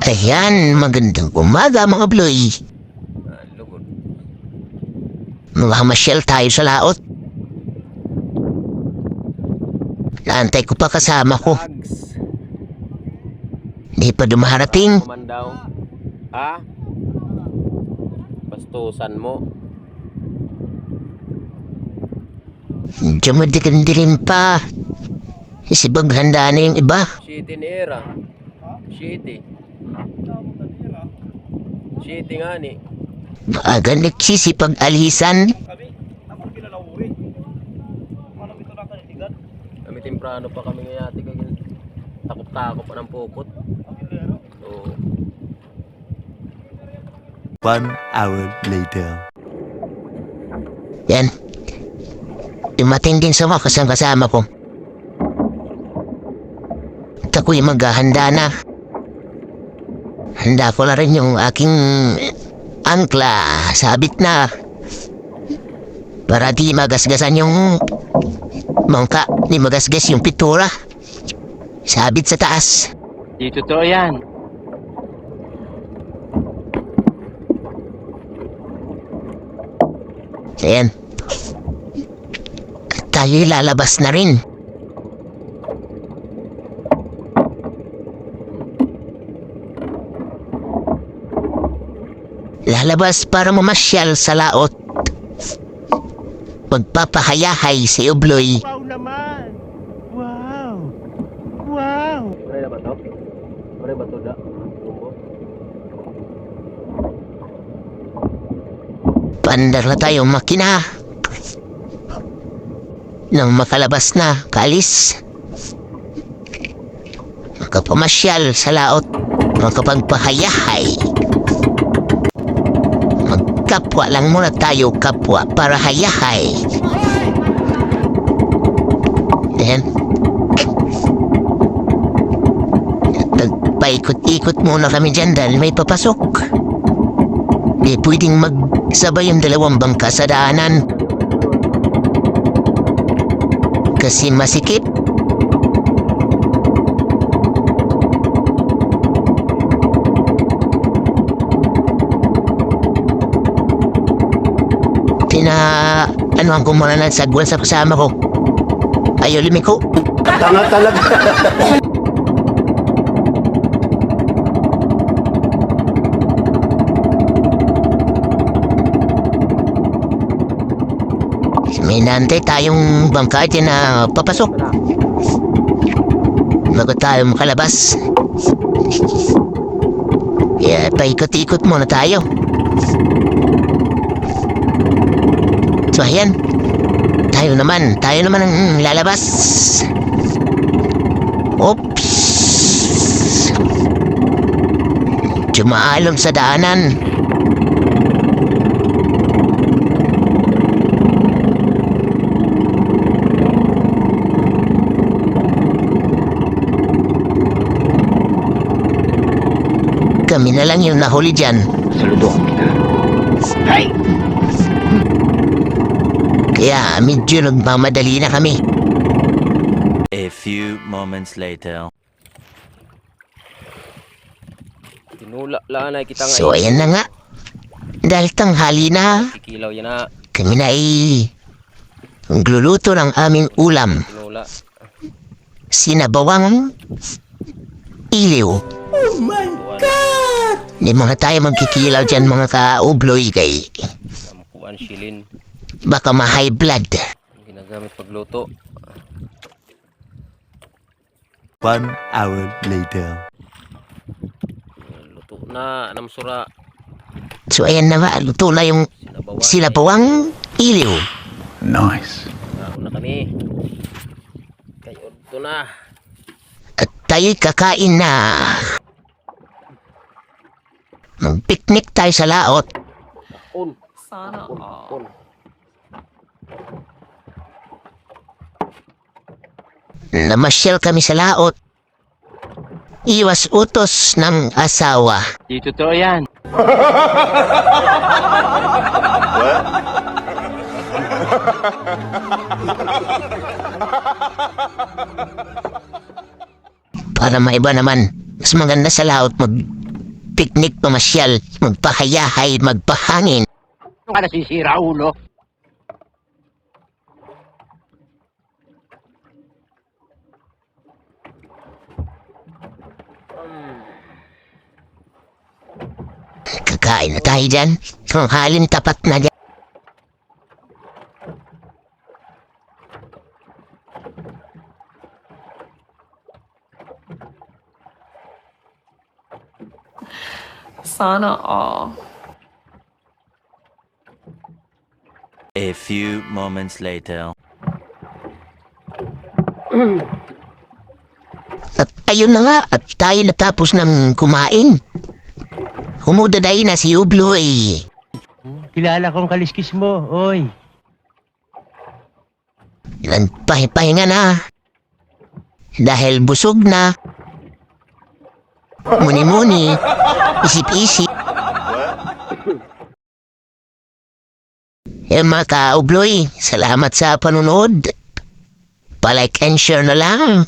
Ayan, magandang umaga mga Bloy. Lugod. Mamamasyal tayo sa laot. Naantay ko pa kasama ko. Ags. Di pa dumarating. Kumandaw. Ha? Bastusan mo. Diyan madikandilim pa. Isibag handa na yung iba. Shitty ni Era. Shitty. Shitty nga ni. Maaga nagsisipag alisan. Kami temprano pa kami ngayati kay takot-takot pa ng pukot. So, 1 hour later. Yan. Dumating din sa mga kasama ko. At ako'y maghahanda na. Handa ko na rin yung aking angkla. Sabit na. Para di magasgasan yung mangka. Di magasgas yung pitura. Sabit sa taas. di totoo yan. Ayan. At tayo'y lalabas na rin. Lalabas para mamasyal sa laot. Pagpapahayahay si Ubloy. Wow naman! Wow! Wow! Pare na ba to? Pare ba to da? Tumbo. Pandar na tayo makina. Nang makalabas na, kalis. Makapamasyal sa laot. Makapagpahayahay. Magkapwa lang muna tayo kapwa para hayahay. Then, nagpaikot-ikot muna kami dyan dahil may papasok. Di pwedeng magsabay yung dalawang bangka sa daanan. Kasi masikip. Anuhan ko muna ng sagwal sa kasama ko. Ayaw limiko. Tanga talaga! May nantay tayong bangka dyan na papasok. Bago tayo makalabas. Kaya paikot-ikot muna tayo. So ayan. Tayo naman ang lalabas. Oops. Dumaalog sa daanan. Kami na lang yung nahuli dyan. Saludohan kita. Hey! Kaya medyo nagmamadali na kami. A few moments later. Tinula lang na kita nga. So ayan na nga. Dahil tanghali na, Kikilaw yan na. kami na ay magluluto ng aming ulam. Tinula. Sinabawang iliw. Oh my God! Hindi mga tayo magkikilaw dyan mga ka-ubloy kay Kuan shilin. baka ma-high blood. Ginagamit pagluto. 1 hour later. Luto na. Namsura. So ayan na nga, luto na yung Sinabawan. sinabawang iliw. Nice. Ako na kami. Kayo ito na. At tayo'y kakain na. Mag-picnic tayo sa laot. Un. Sana all. Un. Namasyal kami sa laot. Iwas utos ng asawa. Di totoo yan. Para maiba naman, mas maganda sa laot Mag-picnic pamasyal, magpahayahay, magpahangin. Ano ka nasisira, ulo? Kakain na tayo dyan. Tanghalin tapat na dyan. Sana all. A few moments later. At ayun na nga, at tayo natapos ng kumain. Humudaday na si Ublo eh. Kilala kong kaliskis mo, oy. Ilan pahinga na. Dahil busog na. Muni-muni. Isip-isip. Mga ka-Ubloy, salamat sa panunod. Palike and share na lang.